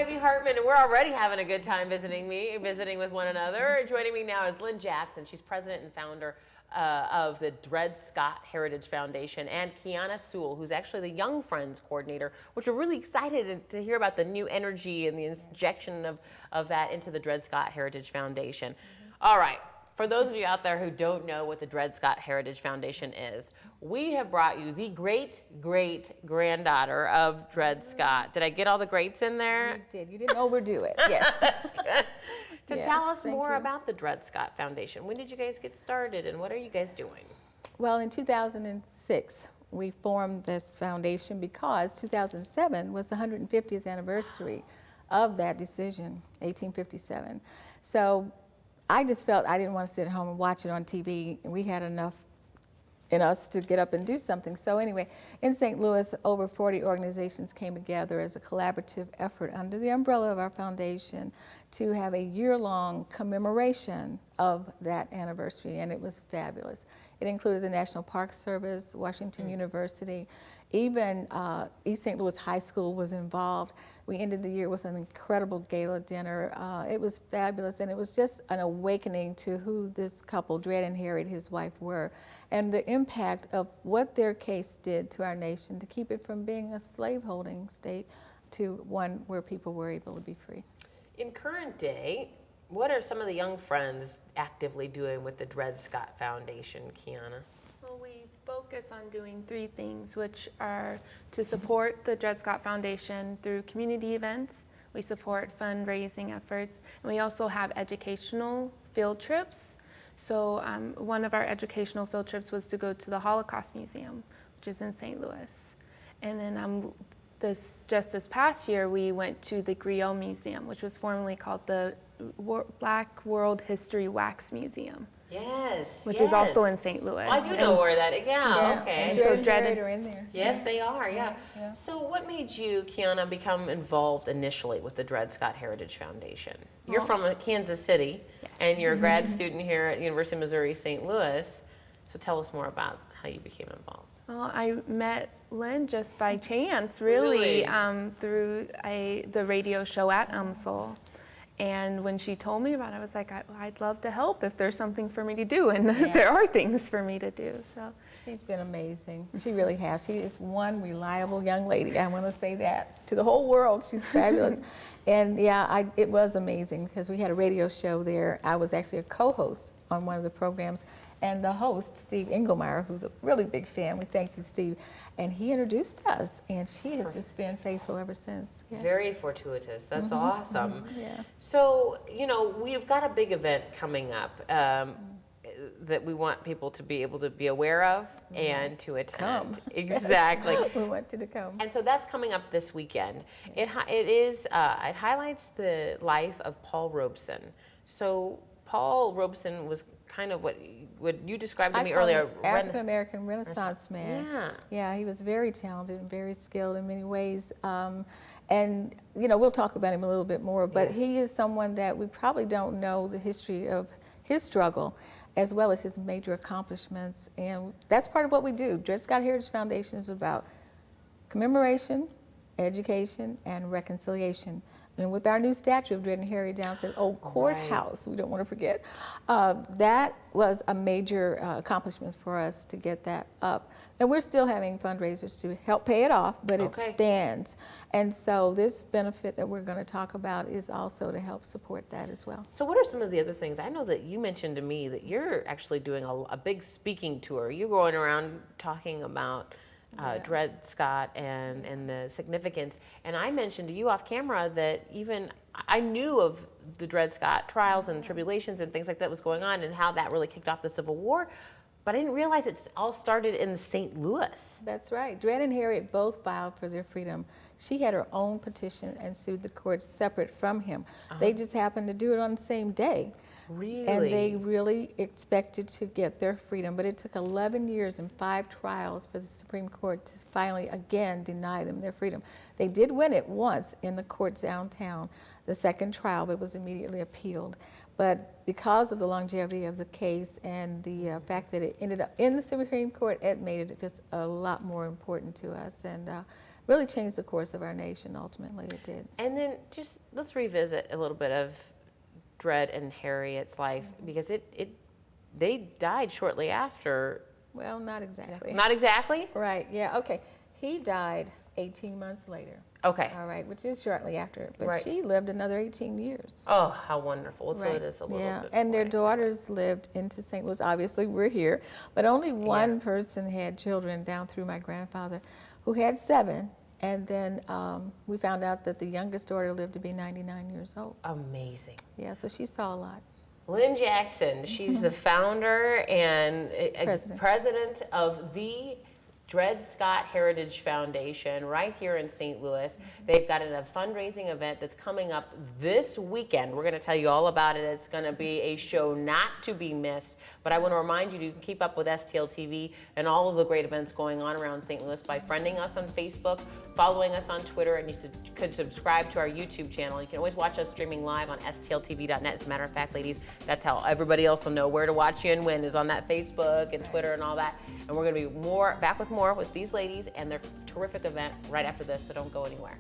Ivy Hartman, and we're already having a good time visiting with one another. Joining me now is Lynne Jackson. She's president and founder of the Dred Heritage Foundation, and CheyOnna Sewell, who's actually the Young Friends coordinator, which we're really excited to hear about the new energy and the injection of that into the Dred Heritage Foundation. All right. For those of you out there who don't know what the Dred Heritage Foundation is, we have brought you the great-great-granddaughter of Dred Scott. Did I get all the greats in there? You did. You didn't overdo it. Yes. That's good. Tell us more about the Dred Scott Foundation. When did you guys get started, and what are you guys doing? Well, in 2006, we formed this foundation because 2007 was the 150th anniversary of that decision, 1857. So I just felt I didn't want to sit at home and watch it on TV. We had enough in us to get up and do something. So anyway, in St. Louis, over 40 organizations came together as a collaborative effort under the umbrella of our foundation to have a year-long commemoration of that anniversary, and it was fabulous. It included the National Park Service, Washington University, even East St. Louis High School was involved. We ended the year with an incredible gala dinner. It was fabulous, and it was just an awakening to who this couple, Dred and Harriet, his wife, were, and the impact of what their case did to our nation to keep it from being a slave-holding state to one where people were able to be free. In current day, what are some of the young friends actively doing with the Dred Scott Foundation, CheyOnna? Well, we focus on doing three things, which are to support the Dred Scott Foundation through community events. We support fundraising efforts, and we also have educational field trips. So one of our educational field trips was to go to the Holocaust Museum, which is in St. Louis. And then just this past year, we went to the Griot Museum, which was formerly called the Black World History Wax Museum. Yes, which is also in St. Louis. I do know where that is. Yeah, okay. And so Dred are in there. Yes, they are, yeah. So what made you, CheyOnna, become involved initially with the Dred Scott Heritage Foundation? You're from Kansas City, and you're a grad student here at University of Missouri, St. Louis. So tell us more about how you became involved. Well, I met Lynne just by chance, really? Through the radio show at UMSL. And when she told me about it, I was like, I'd love to help if there's something for me to do, and there are things for me to do. So she's been amazing. She really has. She is one reliable young lady. I want to say that to the whole world. She's fabulous. And yeah, it was amazing because we had a radio show there. I was actually a co-host on one of the programs, and the host, Steve Engelmeyer, who's a really big fan, we thank you, Steve, and he introduced us, and she has just been faithful ever since. Yeah. Very fortuitous. That's awesome. Yeah. So, you know, we've got a big event coming up that we want people to be able to be aware of and to attend. Exactly. We want you to come. And so that's coming up this weekend. It highlights the life of Paul Robeson. So Paul Robeson was kind of what you described to me earlier. African-American Renaissance man. Yeah, he was very talented and very skilled in many ways. And, you know, we'll talk about him a little bit more, but he is someone that we probably don't know the history of his struggle as well as his major accomplishments. And that's part of what we do. Dred Scott Heritage Foundation is about commemoration, education, and reconciliation. And with our new statue of Dred and Harriet down at the old courthouse, we don't want to forget, that was a major accomplishment for us to get that up. And we're still having fundraisers to help pay it off, but it stands. And so this benefit that we're going to talk about is also to help support that as well. So what are some of the other things? I know that you mentioned to me that you're actually doing a big speaking tour. You're going around talking about Dred Scott and the significance. And I mentioned to you off camera that even I knew of the Dred Scott trials and tribulations and things like that was going on and how that really kicked off the Civil War. But I didn't realize it all started in St. Louis. That's right. Dred and Harriet both filed for their freedom. She had her own petition and sued the courts separate from him. They just happened to do it on the same day. Really? And they really expected to get their freedom, but it took 11 years and 5 trials for the Supreme Court to finally again deny them their freedom. They did win it once in the court downtown, the second trial, but it was immediately appealed. But because of the longevity of the case and the fact that it ended up in the Supreme Court, it made it just a lot more important to us. And really changed the course of our nation. Ultimately, it did. And then just let's revisit a little bit of Dred and Harriet's life, because they died shortly after. Well, not exactly. Not exactly? Right, yeah, okay. He died 18 months later. Okay. All right, which is shortly after. But Right. she lived another 18 years. Oh, how wonderful. So Right. it is a little Yeah, bit. and their more. daughters lived into St. Louis. Obviously, we're here, but only one person had children down through my grandfather, who had 7. And then we found out that the youngest daughter lived to be 99 years old. Amazing. Yeah, so she saw a lot. Lynne Jackson, she's the founder and president of the Dred Scott Heritage Foundation right here in St. Louis. They've got a fundraising event that's coming up this weekend. We're going to tell you all about it. It's going to be a show not to be missed. But I want to remind you to keep up with STL TV and all of the great events going on around St. Louis by friending us on Facebook, following us on Twitter, and you could subscribe to our YouTube channel. You can always watch us streaming live on stltv.net. As a matter of fact, ladies, that's how everybody else will know where to watch you and when, is on that Facebook and Twitter and all that. And we're going to be back with more with these ladies and their terrific event right after this, so don't go anywhere.